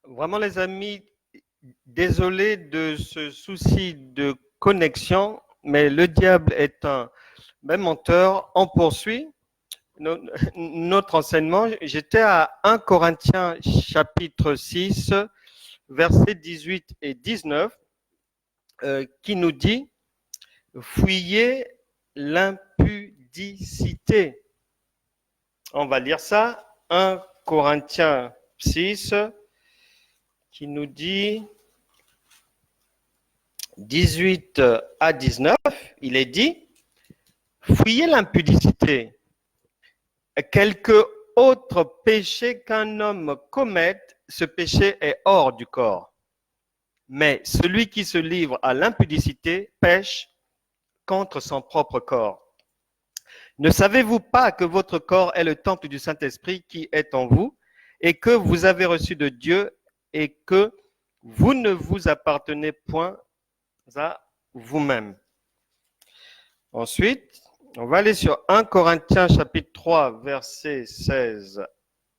Vraiment, les amis, désolé de ce souci de connexion, mais le diable est un même menteur. On poursuit notre enseignement. J'étais à 1 Corinthiens chapitre 6, versets 18 et 19, qui nous dit « Fuyez l'impudicité ». On va lire ça, 1 Corinthiens 6, qui nous dit 18 à 19, il est dit « Fuyez l'impudicité. Quelque autre péché qu'un homme commette, ce péché est hors du corps. Mais celui qui se livre à l'impudicité pêche contre son propre corps. Ne savez-vous pas que votre corps est le temple du Saint-Esprit qui est en vous et que vous avez reçu de Dieu et que vous ne vous appartenez point à vous-même. » Ensuite, on va aller sur 1 Corinthiens chapitre 3, versets 16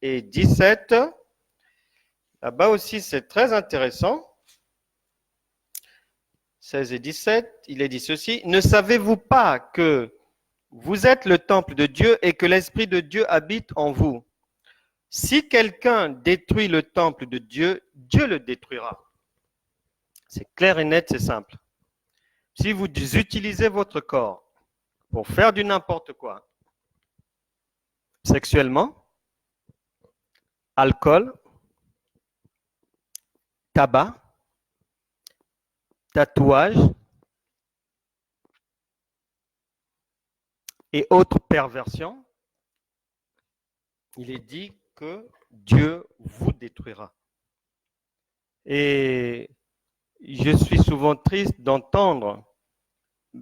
et 17. Là-bas aussi, c'est très intéressant. 16 et 17, il est dit ceci. « Ne savez-vous pas que vous êtes le temple de Dieu et que l'Esprit de Dieu habite en vous? Si quelqu'un détruit le temple de Dieu, Dieu le détruira. » C'est clair et net, c'est simple. Si vous utilisez votre corps pour faire du n'importe quoi, sexuellement, alcool, tabac, tatouage et autres perversions, il est dit que Dieu vous détruira. Et je suis souvent triste d'entendre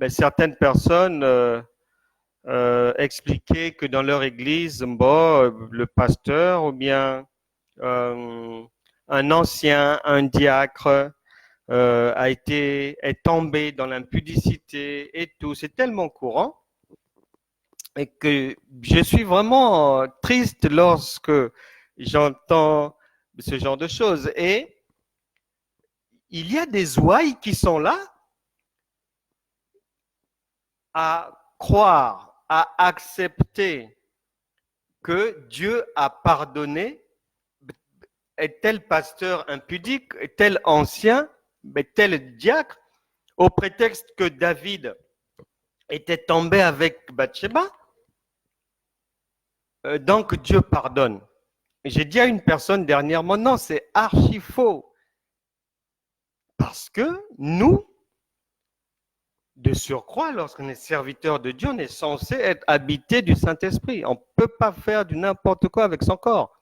certaines personnes expliquer que dans leur église, le pasteur ou bien un ancien, un diacre est tombé dans l'impudicité et tout. C'est tellement courant et que je suis vraiment triste lorsque j'entends ce genre de choses. Et il y a des ouailles qui sont là à croire, à accepter que Dieu a pardonné tel pasteur impudique, tel ancien, tel diacre, au prétexte que David était tombé avec Bathsheba. Donc Dieu pardonne. J'ai dit à une personne dernièrement, non, c'est archi faux. Parce que nous, de surcroît, lorsqu'on est serviteur de Dieu, on est censé être habité du Saint-Esprit. On ne peut pas faire du n'importe quoi avec son corps.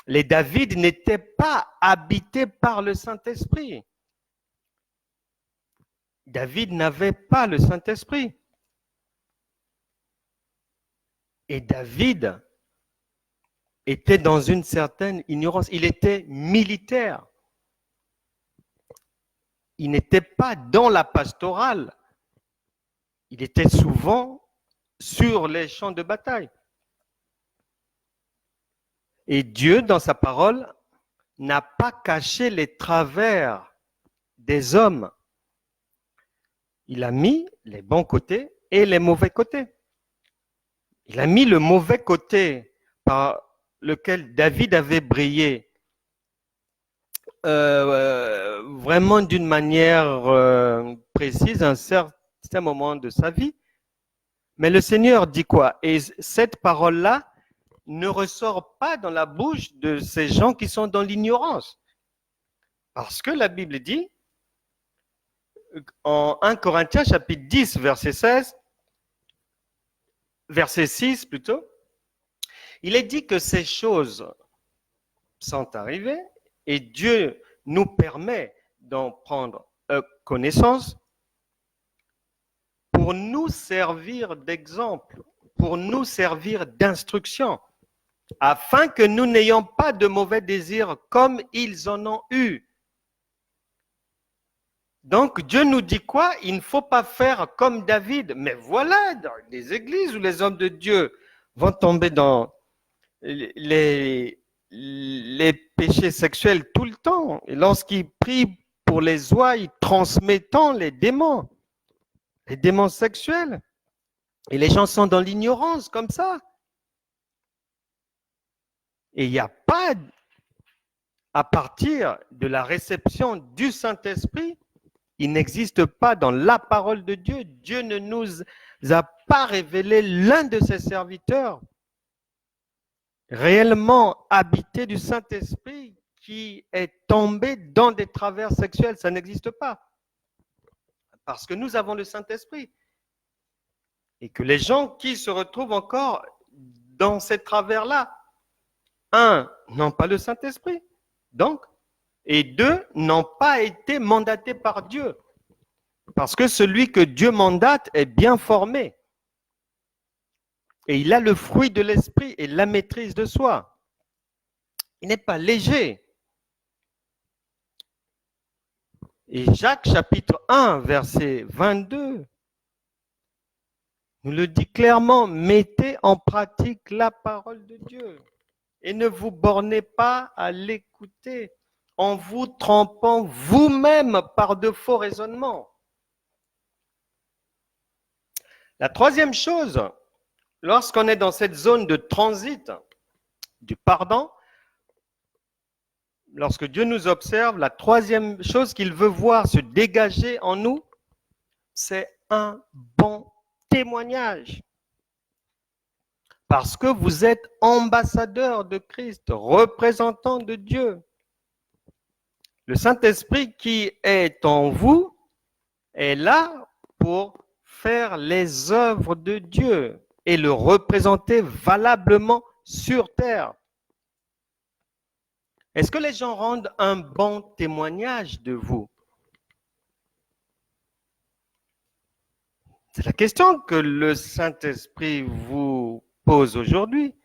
Les David n'étaient pas habités par le Saint-Esprit. David n'avait pas le Saint-Esprit. Et David était dans une certaine ignorance. Il était militaire. Il n'était pas dans la pastorale. Il était souvent sur les champs de bataille. Et Dieu, dans sa parole, n'a pas caché les travers des hommes. Il a mis les bons côtés et les mauvais côtés. Il a mis le mauvais côté par lequel David avait brillé vraiment d'une manière précise à un certain moment de sa vie. Mais le Seigneur dit quoi? Et cette parole-là ne ressort pas dans la bouche de ces gens qui sont dans l'ignorance. Parce que la Bible dit, en 1 Corinthiens chapitre 10, verset 16, verset 6 plutôt, il est dit que ces choses sont arrivées et Dieu nous permet d'en prendre connaissance pour nous servir d'exemple, pour nous servir d'instruction, afin que nous n'ayons pas de mauvais désirs comme ils en ont eu. Donc Dieu nous dit quoi? Il ne faut pas faire comme David. Mais voilà, dans les églises où les hommes de Dieu vont tomber dans les les péchés sexuels tout le temps. Et lorsqu'il prie pour les oies, il transmettant les démons sexuels. Et les gens sont dans l'ignorance comme ça. Et il n'y a pas, à partir de la réception du Saint-Esprit, il n'existe pas dans la parole de Dieu. Dieu ne nous a pas révélé l'un de ses serviteurs réellement habité du Saint-Esprit qui est tombé dans des travers sexuels. Ça n'existe pas. Parce que nous avons le Saint-Esprit. Et que les gens qui se retrouvent encore dans ces travers-là, un, n'ont pas le Saint-Esprit. Donc, et deux, n'ont pas été mandatés par Dieu. Parce que celui que Dieu mandate est bien formé. Et il a le fruit de l'esprit et la maîtrise de soi. Il n'est pas léger. Et Jacques chapitre 1, verset 22, nous le dit clairement, mettez en pratique la parole de Dieu et ne vous bornez pas à l'écouter en vous trompant vous-même par de faux raisonnements. La troisième chose, lorsqu'on est dans cette zone de transit du pardon, lorsque Dieu nous observe, la troisième chose qu'il veut voir se dégager en nous, c'est un bon témoignage. Parce que vous êtes ambassadeur de Christ, représentant de Dieu. Le Saint-Esprit qui est en vous est là pour faire les œuvres de Dieu et le représenter valablement sur terre. Est-ce que les gens rendent un bon témoignage de vous? C'est la question que le Saint-Esprit vous pose aujourd'hui,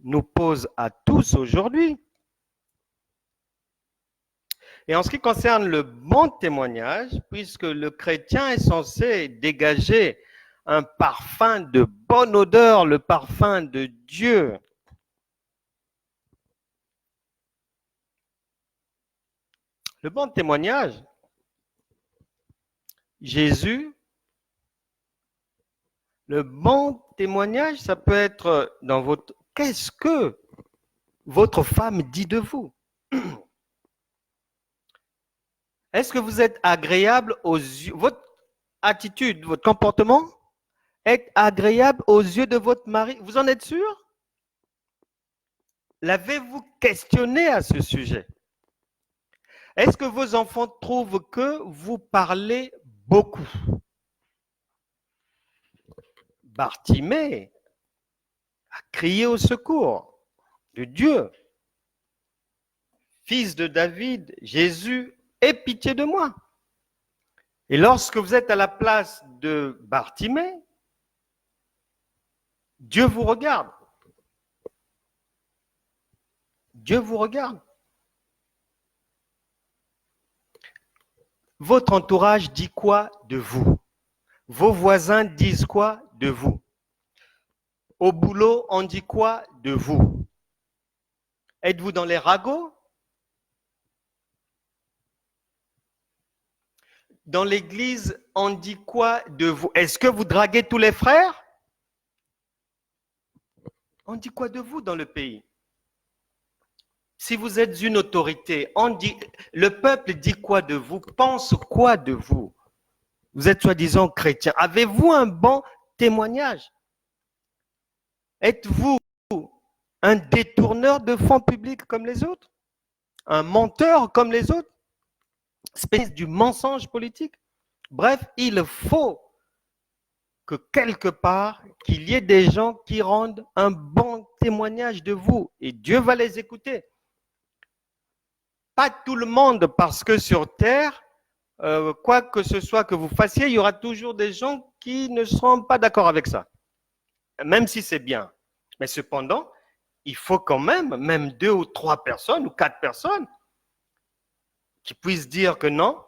nous pose à tous aujourd'hui. Et en ce qui concerne le bon témoignage, puisque le chrétien est censé dégager un parfum de bonne odeur, le parfum de Dieu, le bon témoignage, Jésus, le bon témoignage, ça peut être dans votre... Qu'est-ce que votre femme dit de vous? Est-ce que vous êtes agréable aux yeux? Votre attitude, votre comportement est agréable aux yeux de votre mari? Vous en êtes sûr? L'avez-vous questionné à ce sujet? Est-ce que vos enfants trouvent que vous parlez beaucoup? Bartimée a crié au secours de Dieu. Fils de David, Jésus, aie pitié de moi. Et lorsque vous êtes à la place de Bartimée, Dieu vous regarde. Dieu vous regarde. Votre entourage dit quoi de vous? Vos voisins disent quoi de vous? Au boulot, on dit quoi de vous? Êtes-vous dans les ragots? Dans l'église, on dit quoi de vous? Est-ce que vous draguez tous les frères? On dit quoi de vous dans le pays? Si vous êtes une autorité, le peuple dit quoi de vous? Pense quoi de vous? Vous êtes soi-disant chrétien. Avez-vous un bon témoignage? Êtes-vous un détourneur de fonds publics comme les autres? Un menteur comme les autres? Espèce du mensonge politique? Bref, il faut que quelque part, qu'il y ait des gens qui rendent un bon témoignage de vous et Dieu va les écouter. Pas tout le monde, parce que sur terre, quoi que ce soit que vous fassiez, il y aura toujours des gens qui ne seront pas d'accord avec ça, même si c'est bien. Mais cependant, il faut quand même 2 ou 3 personnes ou 4 personnes qui puissent dire que non,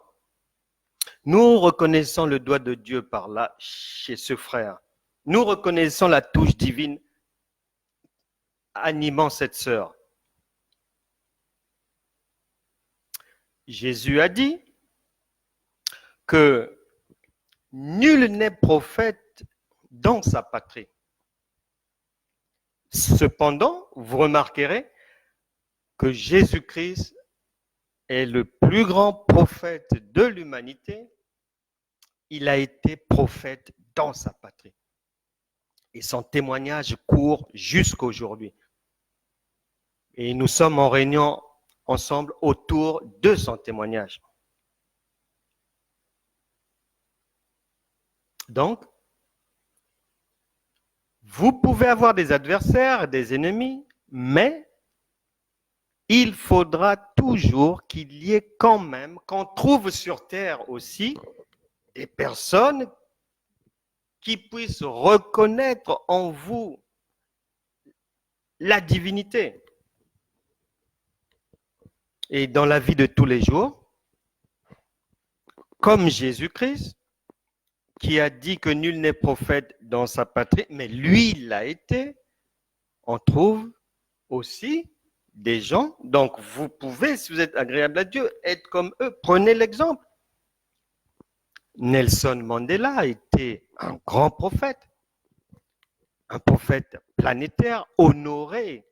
nous reconnaissons le doigt de Dieu par là chez ce frère. Nous reconnaissons la touche divine animant cette sœur. Jésus a dit que nul n'est prophète dans sa patrie. Cependant, vous remarquerez que Jésus-Christ est le plus grand prophète de l'humanité. Il a été prophète dans sa patrie. Et son témoignage court jusqu'aujourd'hui. Et nous sommes en réunion ensemble autour de son témoignage. Donc, vous pouvez avoir des adversaires, des ennemis, mais il faudra toujours qu'il y ait quand même, qu'on trouve sur terre aussi, des personnes qui puissent reconnaître en vous la divinité. Et dans la vie de tous les jours, comme Jésus-Christ, qui a dit que nul n'est prophète dans sa patrie, mais lui l'a été, on trouve aussi des gens. Donc vous pouvez, si vous êtes agréable à Dieu, être comme eux. Prenez l'exemple. Nelson Mandela était un grand prophète, un prophète planétaire, honoré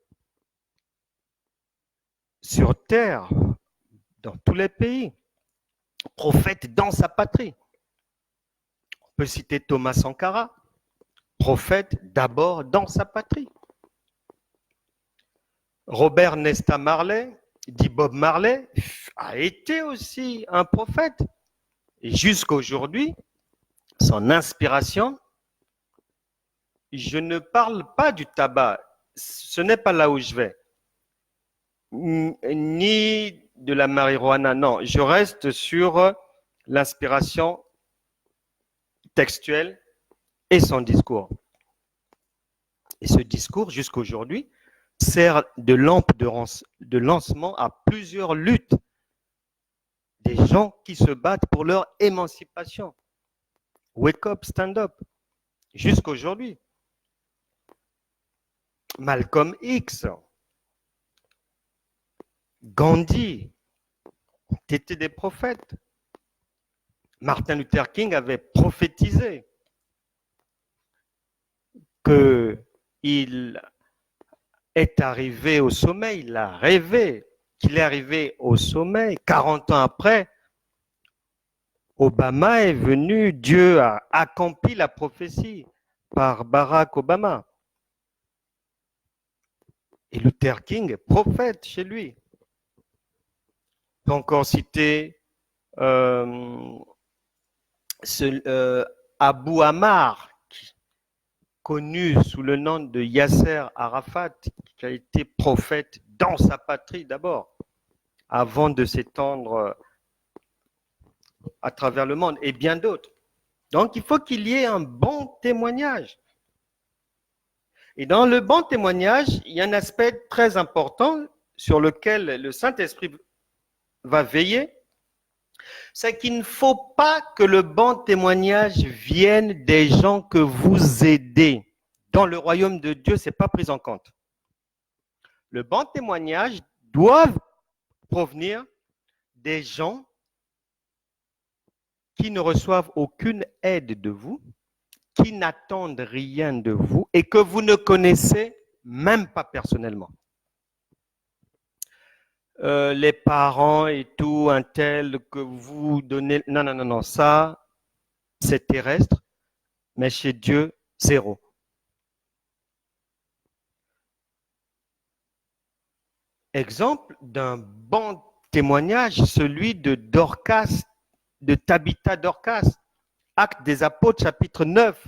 sur terre, dans tous les pays, prophète dans sa patrie. On peut citer Thomas Sankara, prophète d'abord dans sa patrie. Robert Nesta Marley, dit Bob Marley, a été aussi un prophète. Et jusqu'à aujourd'hui, son inspiration, je ne parle pas du tabac, ce n'est pas là où je vais, ni de la marijuana, non, je reste sur l'inspiration textuelle et son discours. Et ce discours, jusqu'à aujourd'hui, sert de lampe de lancement à plusieurs luttes des gens qui se battent pour leur émancipation. Wake up, stand up, jusqu'à aujourd'hui. Malcolm X, Gandhi ont été des prophètes. Martin Luther King avait prophétisé qu'il est arrivé au sommet, il a rêvé qu'il est arrivé au sommet. 40 ans après, Obama est venu, Dieu a accompli la prophétie par Barack Obama. Et Luther King est prophète chez lui. On peut encore citer Abu Ammar, connu sous le nom de Yasser Arafat, qui a été prophète dans sa patrie d'abord, avant de s'étendre à travers le monde, et bien d'autres. Donc, il faut qu'il y ait un bon témoignage. Et dans le bon témoignage, il y a un aspect très important sur lequel le Saint-Esprit va veiller, c'est qu'il ne faut pas que le bon témoignage vienne des gens que vous aidez. Dans le royaume de Dieu, ce n'est pas pris en compte. Le bon témoignage doit provenir des gens qui ne reçoivent aucune aide de vous, qui n'attendent rien de vous et que vous ne connaissez même pas personnellement. Les parents et tout, un tel que vous donnez... Non, ça, c'est terrestre, mais chez Dieu, zéro. Exemple d'un bon témoignage, celui de Dorcas, de Tabitha Dorcas, Actes des Apôtres, chapitre 9,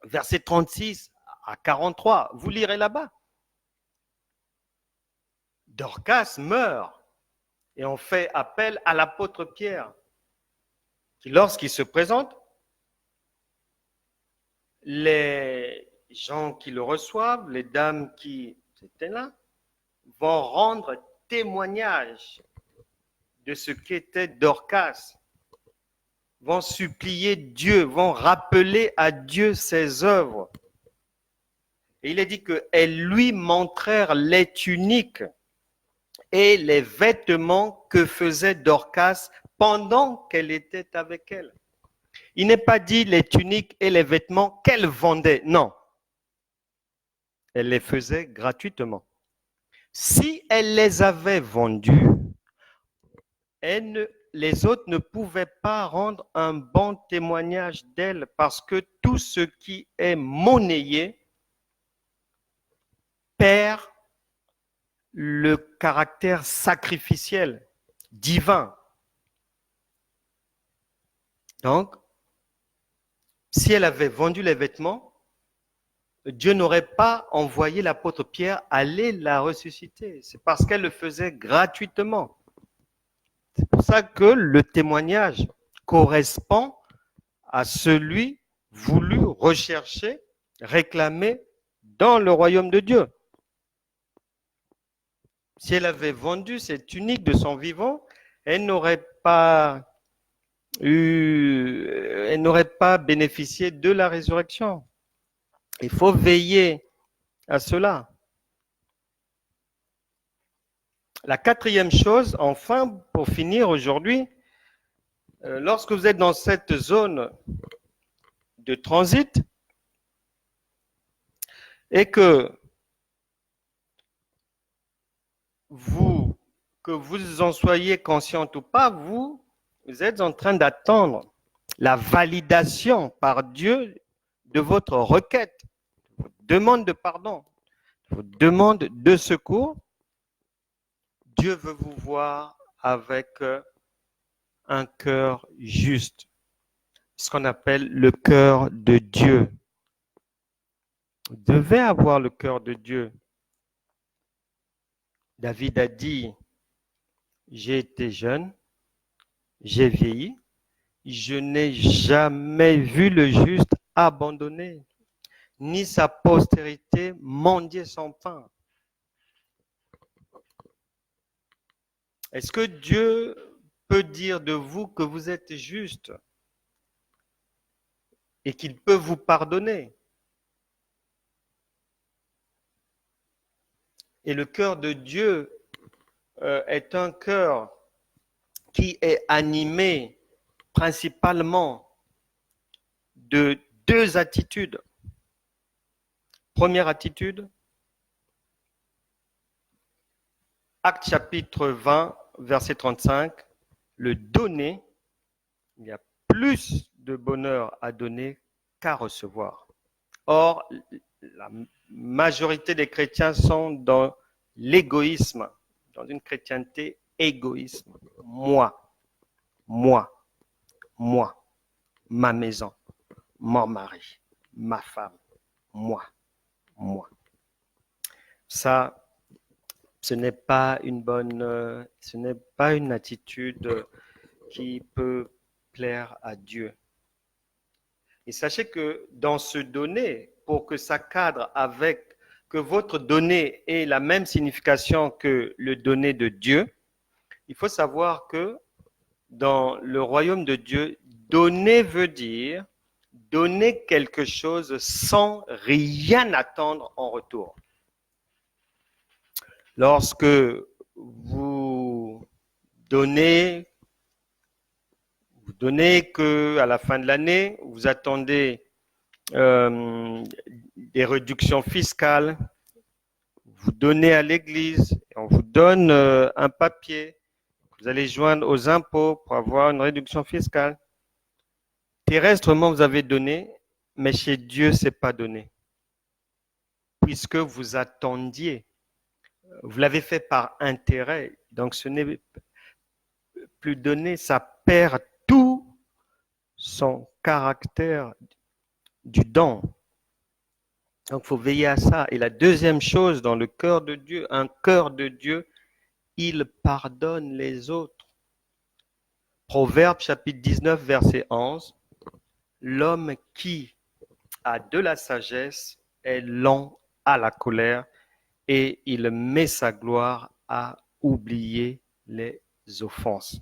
versets 36 à 43. Vous lirez là-bas. Dorcas meurt et on fait appel à l'apôtre Pierre, qui, lorsqu'il se présente, les gens qui le reçoivent, les dames qui étaient là, vont rendre témoignage de ce qu'était Dorcas, vont supplier Dieu, vont rappeler à Dieu ses œuvres. Et il est dit qu'elles lui montrèrent les tuniques et les vêtements que faisait Dorcas pendant qu'elle était avec elle. Il n'est pas dit les tuniques et les vêtements qu'elle vendait, non. Elle les faisait gratuitement. Si elle les avait vendus, les autres ne pouvaient pas rendre un bon témoignage d'elle parce que tout ce qui est monnayé perd le caractère sacrificiel, divin. Donc, si elle avait vendu les vêtements, Dieu n'aurait pas envoyé l'apôtre Pierre aller la ressusciter. C'est parce qu'elle le faisait gratuitement. C'est pour ça que le témoignage correspond à celui voulu, recherché, réclamé dans le royaume de Dieu. Si elle avait vendu cette tunique de son vivant, elle n'aurait pas bénéficié de la résurrection. Il faut veiller à cela. La quatrième chose, enfin, pour finir aujourd'hui, lorsque vous êtes dans cette zone de transit et que vous en soyez conscient ou pas, vous êtes en train d'attendre la validation par Dieu de votre requête, votre demande de pardon, votre demande de secours. Dieu veut vous voir avec un cœur juste, ce qu'on appelle le cœur de Dieu. Vous devez avoir le cœur de Dieu. David a dit, j'ai été jeune, j'ai vieilli, je n'ai jamais vu le juste abandonné, ni sa postérité mendier son pain. Est-ce que Dieu peut dire de vous que vous êtes juste et qu'il peut vous pardonner? Et le cœur de Dieu est un cœur qui est animé principalement de deux attitudes. Première attitude, Actes chapitre 20, verset 35, le donner, il y a plus de bonheur à donner qu'à recevoir. Or, la majorité des chrétiens sont dans l'égoïsme, dans une chrétienté égoïsme. Moi, ma maison, mon mari, ma femme, moi. Ça, ce n'est pas une attitude qui peut plaire à Dieu. Et sachez que dans ce donner, pour que ça cadre avec, que votre donner ait la même signification que le donner de Dieu, il faut savoir que dans le royaume de Dieu, donner veut dire donner quelque chose sans rien attendre en retour. Lorsque vous donnez qu'à la fin de l'année, vous attendez des réductions fiscales, vous donnez à l'église, on vous donne un papier, vous allez joindre aux impôts pour avoir une réduction fiscale. Terrestrement, vous avez donné, mais chez Dieu, ce n'est pas donné. Puisque vous attendiez, vous l'avez fait par intérêt, donc ce n'est plus donné, ça perd tout son caractère du don. Donc, il faut veiller à ça. Et la deuxième chose, dans le cœur de Dieu, un cœur de Dieu, il pardonne les autres. Proverbe chapitre 19, verset 11. L'homme qui a de la sagesse est lent à la colère et il met sa gloire à oublier les offenses.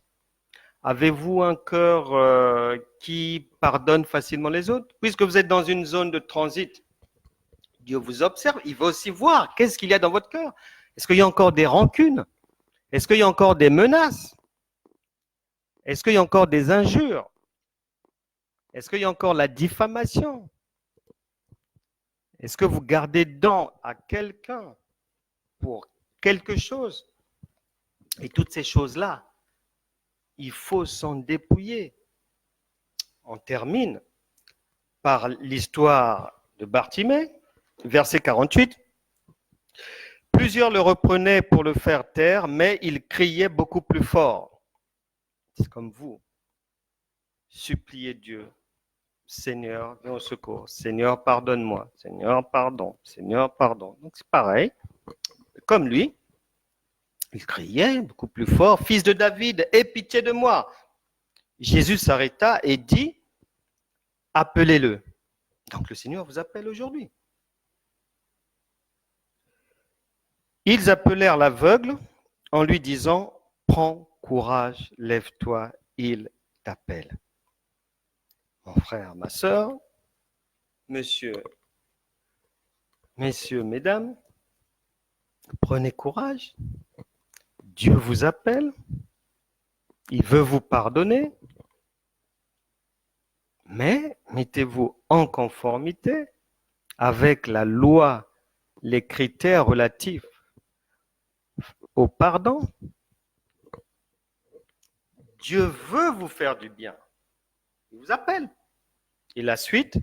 Avez-vous un cœur qui pardonne facilement les autres? Puisque vous êtes dans une zone de transit, Dieu vous observe, il va aussi voir qu'est-ce qu'il y a dans votre cœur. Est-ce qu'il y a encore des rancunes? Est-ce qu'il y a encore des menaces? Est-ce qu'il y a encore des injures? Est-ce qu'il y a encore la diffamation? Est-ce que vous gardez dent à quelqu'un pour quelque chose? Et toutes ces choses-là, il faut s'en dépouiller. On termine par l'histoire de Bartimée, verset 48. Plusieurs le reprenaient pour le faire taire, mais il criait beaucoup plus fort. C'est comme vous. Suppliez Dieu. Seigneur, viens au secours. Seigneur, pardonne-moi. Seigneur, pardon. Seigneur, pardon. Donc c'est pareil. Comme lui, il criait beaucoup plus fort. Fils de David, aie pitié de moi. Jésus s'arrêta et dit, appelez-le. Donc le Seigneur vous appelle aujourd'hui. Ils appelèrent l'aveugle en lui disant, prends courage, lève-toi, il t'appelle. Mon frère, ma sœur, messieurs, mesdames, prenez courage. Dieu vous appelle. Il veut vous pardonner. Mais mettez-vous en conformité avec la loi, les critères relatifs au pardon. Dieu veut vous faire du bien. Il vous appelle. Et la suite,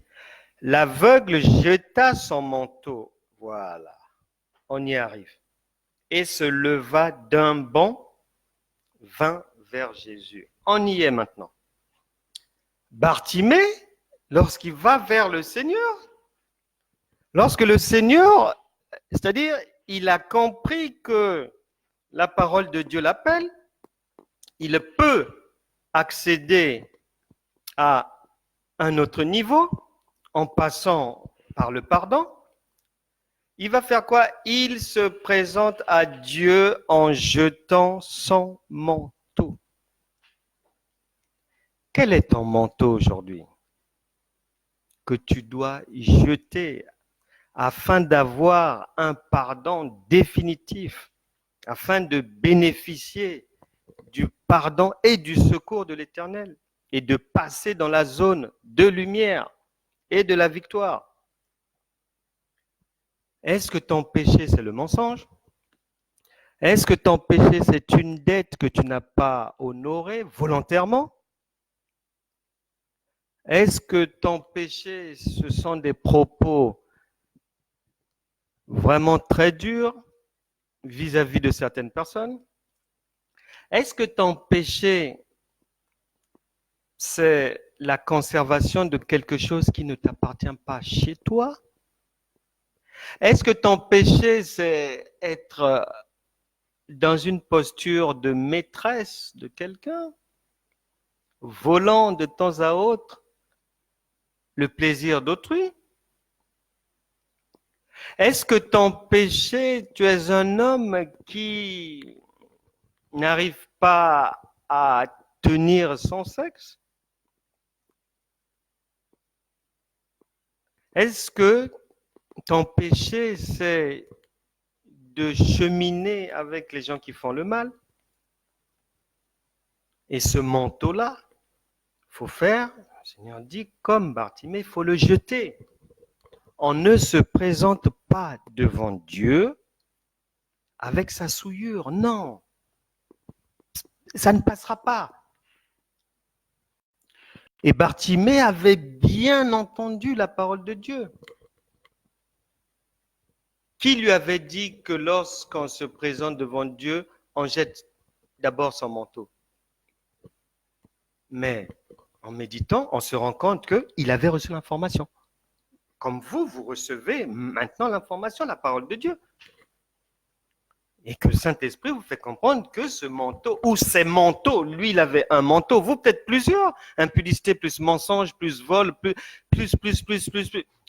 l'aveugle jeta son manteau. Voilà, on y arrive. Et se leva d'un bond, vint vers Jésus. On y est maintenant. Bartimée, lorsqu'il va vers le Seigneur, lorsque le Seigneur, c'est-à-dire, il a compris que la parole de Dieu l'appelle, il peut accéder à un autre niveau en passant par le pardon. Il va faire quoi? Il se présente à Dieu en jetant son manteau. Quel est ton manteau aujourd'hui que tu dois jeter afin d'avoir un pardon définitif, afin de bénéficier du pardon et du secours de l'Éternel et de passer dans la zone de lumière et de la victoire? Est-ce que ton péché, c'est le mensonge? Est-ce que ton péché, c'est une dette que tu n'as pas honorée volontairement? Est-ce que ton péché, ce sont des propos vraiment très durs vis-à-vis de certaines personnes? Est-ce que ton péché, c'est la conservation de quelque chose qui ne t'appartient pas chez toi? Est-ce que ton péché, c'est être dans une posture de maîtresse de quelqu'un, volant de temps à autre le plaisir d'autrui? Est-ce que ton péché, tu es un homme qui n'arrive pas à tenir son sexe? Est-ce que ton péché, c'est de cheminer avec les gens qui font le mal? Et ce manteau-là, il faut faire, le Seigneur dit, comme Bartimée, il faut le jeter. On ne se présente pas devant Dieu avec sa souillure. Non, ça ne passera pas. Et Bartimée avait bien entendu la parole de Dieu. Qui lui avait dit que lorsqu'on se présente devant Dieu, on jette d'abord son manteau? Mais en méditant, on se rend compte qu'il avait reçu l'information. Comme vous recevez maintenant l'information, la parole de Dieu. Et que le Saint-Esprit vous fait comprendre que ce manteau, ou ces manteaux, lui, il avait un manteau, vous peut-être plusieurs, impudicité plus mensonge, plus vol, plus.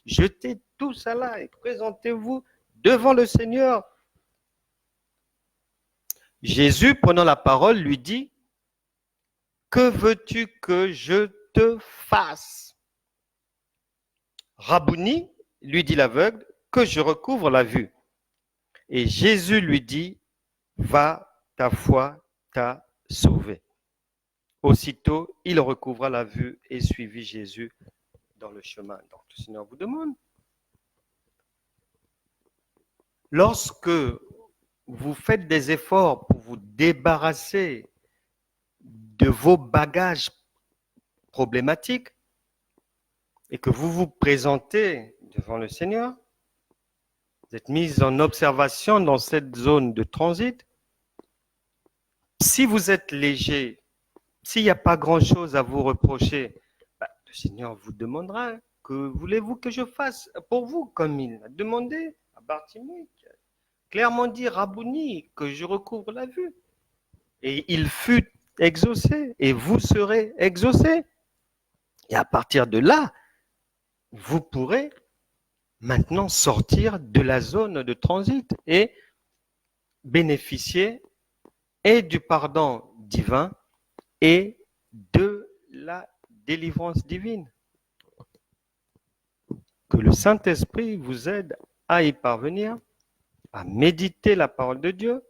Jetez tout ça là et présentez-vous devant le Seigneur. Jésus, prenant la parole, lui dit, que veux-tu que je te fasse? Rabouni, lui dit l'aveugle, que je recouvre la vue. Et Jésus lui dit, va, ta foi t'a sauvé. Aussitôt, il recouvra la vue et suivit Jésus dans le chemin. Donc, le Seigneur vous demande, lorsque vous faites des efforts pour vous débarrasser de vos bagages problématiques et que vous vous présentez devant le Seigneur, vous êtes mis en observation dans cette zone de transit. Si vous êtes léger, s'il n'y a pas grand-chose à vous reprocher, le Seigneur vous demandera, que voulez-vous que je fasse pour vous, comme il a demandé à Bartimée, qui a clairement dit, Rabouni, que je recouvre la vue. Et il fut exaucé, et vous serez exaucés. Et à partir de là, vous pourrez maintenant sortir de la zone de transit et bénéficier et du pardon divin et de la délivrance divine. Que le Saint-Esprit vous aide à y parvenir, à méditer la parole de Dieu.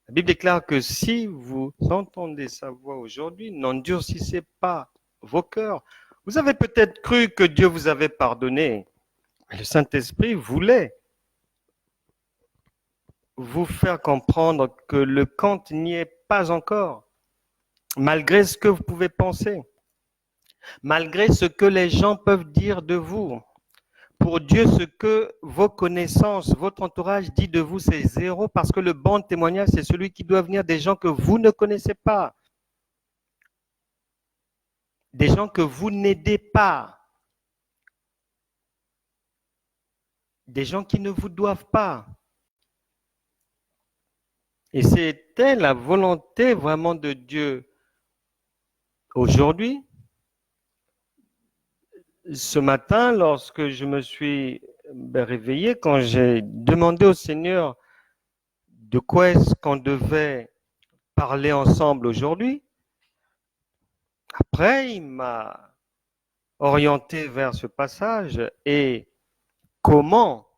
La Bible déclare que si vous entendez sa voix aujourd'hui, n'endurcissez pas vos cœurs. Vous avez peut-être cru que Dieu vous avait pardonné, mais le Saint-Esprit voulait vous faire comprendre que le compte n'y est pas encore, malgré ce que vous pouvez penser, malgré ce que les gens peuvent dire de vous. Pour Dieu, ce que vos connaissances, votre entourage dit de vous, c'est zéro, parce que le bon témoignage, c'est celui qui doit venir des gens que vous ne connaissez pas, des gens que vous n'aidez pas, des gens qui ne vous doivent pas. Et c'était la volonté vraiment de Dieu aujourd'hui. Ce matin, lorsque je me suis réveillé, quand j'ai demandé au Seigneur de quoi est-ce qu'on devait parler ensemble aujourd'hui, après, il m'a orienté vers ce passage et comment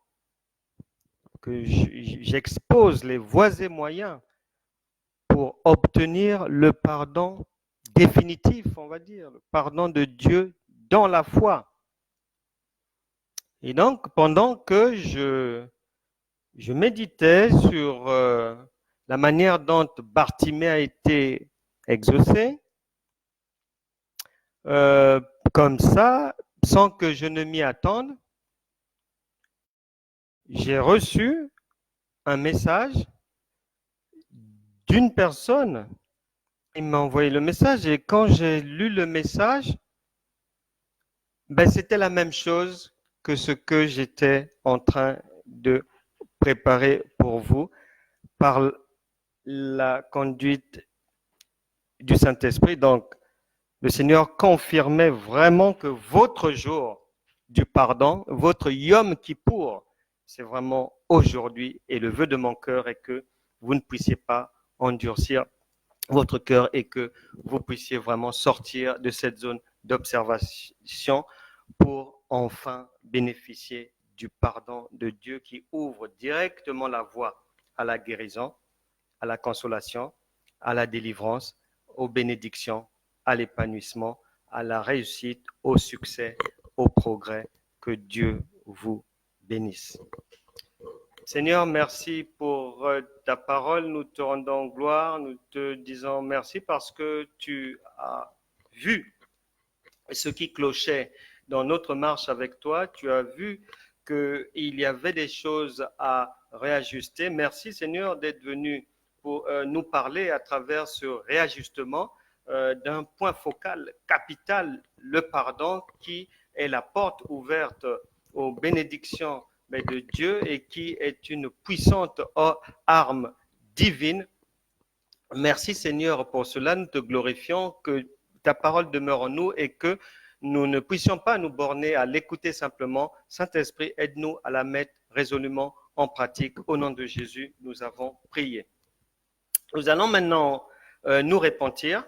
que j'expose les voies et moyens pour obtenir le pardon définitif, on va dire, le pardon de Dieu dans la foi. Et donc, pendant que je méditais sur la manière dont Bartimée a été exaucé, comme ça, sans que je ne m'y attende, j'ai reçu un message d'une personne. Il m'a envoyé le message et quand j'ai lu le message, c'était la même chose que ce que j'étais en train de préparer pour vous par la conduite du Saint-Esprit. Donc, le Seigneur confirmait vraiment que votre jour du pardon, votre Yom Kippour, c'est vraiment aujourd'hui. Et le vœu de mon cœur est que vous ne puissiez pas endurcir votre cœur et que vous puissiez vraiment sortir de cette zone d'observation pour enfin bénéficier du pardon de Dieu qui ouvre directement la voie à la guérison, à la consolation, à la délivrance, aux bénédictions, à l'épanouissement, à la réussite, au succès, au progrès. Que Dieu vous bénisse. Seigneur, merci pour ta parole. Nous te rendons gloire. Nous te disons merci parce que tu as vu ce qui clochait dans notre marche avec toi. Tu as vu qu'il y avait des choses à réajuster. Merci, Seigneur, d'être venu pour nous parler à travers ce réajustement d'un point focal capital, le pardon, qui est la porte ouverte aux bénédictions de Dieu et qui est une puissante arme divine. Merci Seigneur pour cela, nous te glorifions, que ta parole demeure en nous et que nous ne puissions pas nous borner à l'écouter simplement. Saint-Esprit, aide-nous à la mettre résolument en pratique. Au nom de Jésus, nous avons prié. Nous allons maintenant nous repentir.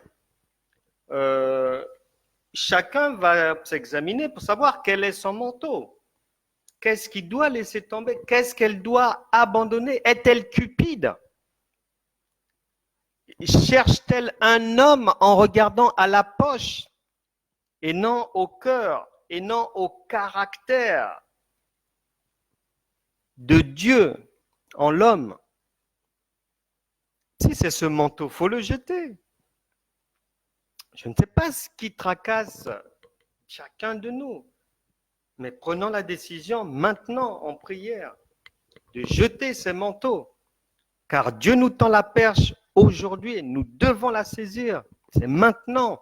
Chacun va s'examiner pour savoir quel est son manteau. Qu'est-ce qu'il doit laisser tomber? Qu'est-ce qu'elle doit abandonner? Est-elle cupide? cherche-t-elle un homme en regardant à la poche et non au cœur et non au caractère de Dieu en l'homme? Si c'est ce manteau, il faut le jeter. Je ne sais pas ce qui tracasse chacun de nous, mais prenons la décision maintenant en prière de jeter ces manteaux, car Dieu nous tend la perche aujourd'hui et nous devons la saisir. C'est maintenant.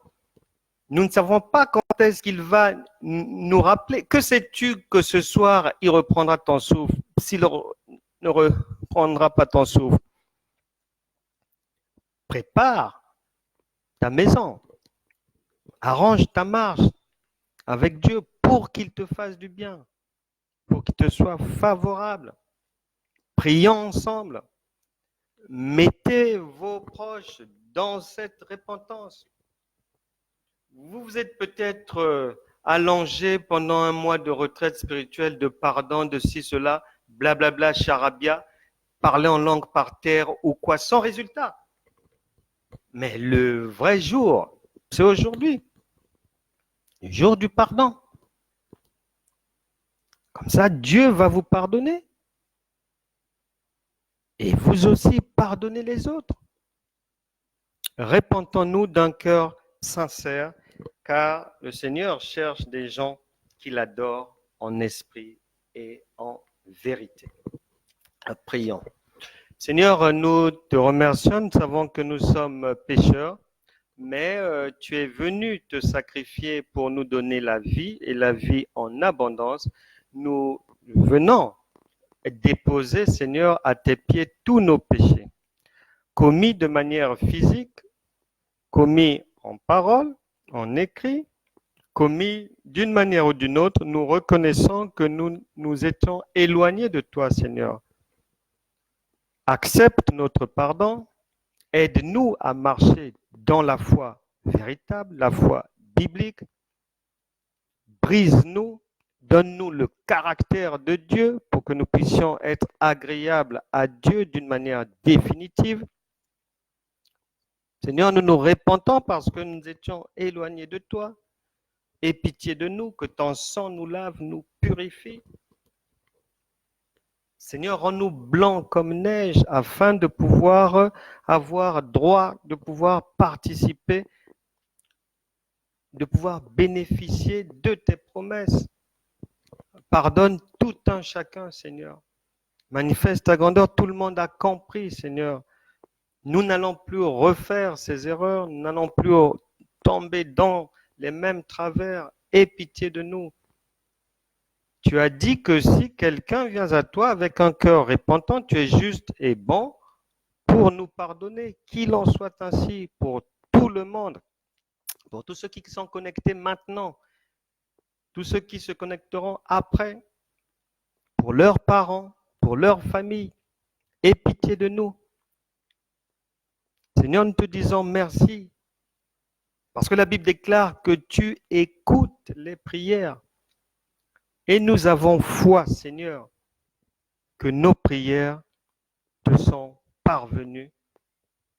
Nous ne savons pas quand est-ce qu'il va nous rappeler. Que sais-tu que ce soir, il reprendra ton souffle, s'il ne reprendra pas ton souffle? Prépare ta maison, arrange ta marche avec Dieu pour qu'il te fasse du bien, pour qu'il te soit favorable. Prions ensemble. Mettez vos proches dans cette repentance. Vous vous êtes peut-être allongé pendant un mois de retraite spirituelle, de pardon, de ci, cela, blablabla, charabia, parler en langue par terre ou quoi, sans résultat. Mais le vrai jour, c'est aujourd'hui. Le jour du pardon. Comme ça, Dieu va vous pardonner. Et vous aussi, pardonnez les autres. Répentons-nous d'un cœur sincère, car le Seigneur cherche des gens qui l'adorent en esprit et en vérité. Prions. Seigneur, nous te remercions, nous savons que nous sommes pécheurs, mais tu es venu te sacrifier pour nous donner la vie et la vie en abondance. Nous venons déposer, Seigneur, à tes pieds tous nos péchés, commis de manière physique, commis en parole, en écrit, commis d'une manière ou d'une autre, nous reconnaissons que nous étions éloignés de toi, Seigneur. Accepte notre pardon, aide-nous à marcher dans la foi véritable, la foi biblique. Brise-nous, donne-nous le caractère de Dieu pour que nous puissions être agréables à Dieu d'une manière définitive. Seigneur, nous nous repentons parce que nous étions éloignés de toi. Aie pitié de nous, que ton sang nous lave, nous purifie. Seigneur, rends-nous blancs comme neige afin de pouvoir avoir droit, de pouvoir participer, de pouvoir bénéficier de tes promesses. Pardonne tout un chacun, Seigneur. Manifeste ta grandeur, tout le monde a compris, Seigneur. Nous n'allons plus refaire ces erreurs, nous n'allons plus tomber dans les mêmes travers. Aie pitié de nous. Tu as dit que si quelqu'un vient à toi avec un cœur repentant, tu es juste et bon pour nous pardonner. Qu'il en soit ainsi pour tout le monde, pour tous ceux qui sont connectés maintenant, tous ceux qui se connecteront après, pour leurs parents, pour leur famille. Aie pitié de nous. Seigneur, nous te disons merci, parce que la Bible déclare que tu écoutes les prières. Et nous avons foi, Seigneur, que nos prières te sont parvenues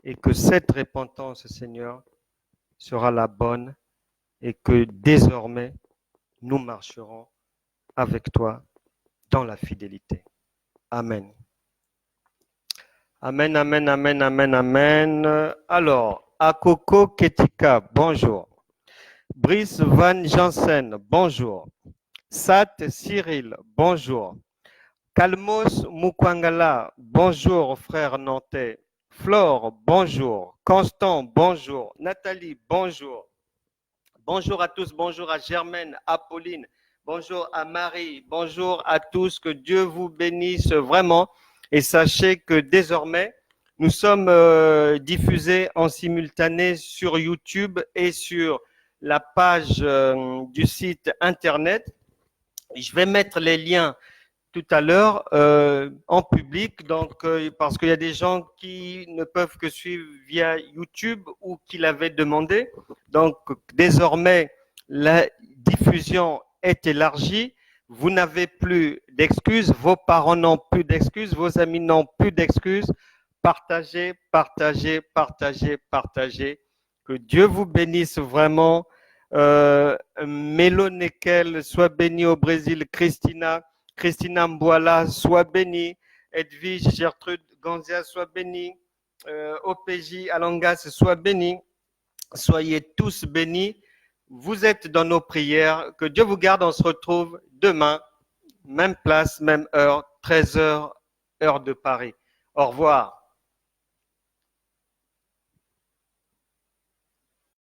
et que cette repentance, Seigneur, sera la bonne et que désormais, nous marcherons avec toi dans la fidélité. Amen. Amen, amen, amen, amen, amen. Alors, Akoko Ketika, bonjour. Brice Van Jansen, bonjour. Sat Cyril, bonjour. Kalmos Mukwangala, bonjour frère nantais. Flore, bonjour. Constant, bonjour. Nathalie, bonjour. Bonjour à tous, bonjour à Germaine, Apolline, bonjour à Marie, bonjour à tous, que Dieu vous bénisse vraiment. Et sachez que désormais, nous sommes diffusés en simultané sur YouTube et sur la page du site internet. Je vais mettre les liens tout à l'heure en public, donc parce qu'il y a des gens qui ne peuvent que suivre via YouTube ou qui l'avaient demandé. Donc désormais, la diffusion est élargie. Vous n'avez plus d'excuses, vos parents n'ont plus d'excuses, vos amis n'ont plus d'excuses. partagez, partagez, partagez, partagez. Que Dieu vous bénisse vraiment. Mélo Nekel, soit béni au Brésil. Christina Mboala, soit bénie. Edwige Gertrude Ganzia, soit bénie. OPJ Alangas, soit béni. Soyez tous bénis. Vous êtes dans nos prières. Que Dieu vous garde. On se retrouve demain, même place, même heure, 13h, heure de Paris. Au revoir.